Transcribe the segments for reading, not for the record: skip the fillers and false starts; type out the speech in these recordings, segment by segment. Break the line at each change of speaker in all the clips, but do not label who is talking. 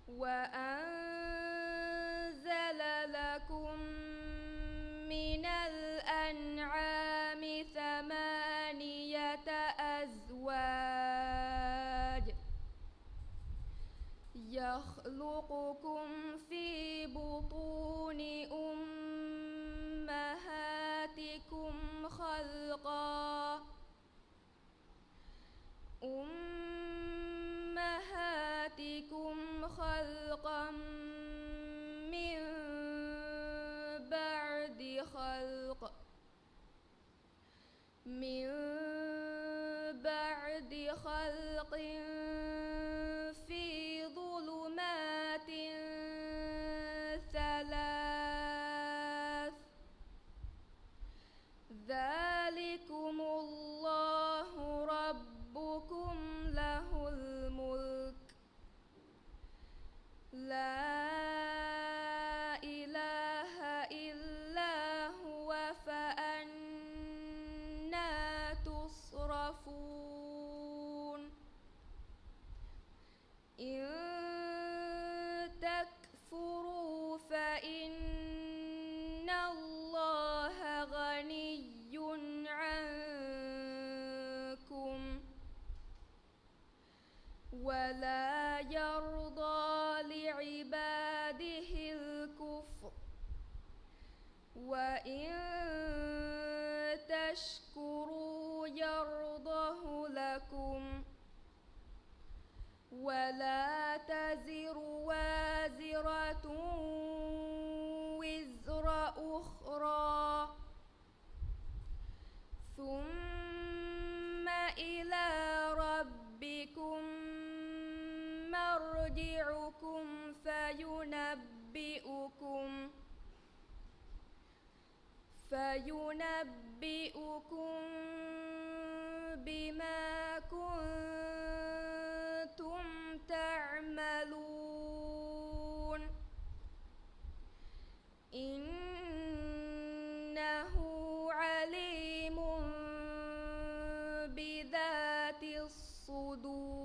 وأنزل لكم من الأنعام 8 أزواج يخلقكم في بطون أمهاتكم خلقا من بعد خلق في ظلمات 3 ذلكم الله ربكم له الملك لا إله إلا هو فأنى تصرفون إن تكفروا فإن الله غني عنكم ولا يرضى لعباده الكفر وإن تشكروا يرضه لكم ولا تزر وازرة وزر أخرى ثم إلى ربكم مرجعكم فينبئكم بما كنتم تعملون إنه عليم بذات الصدور.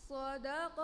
صدق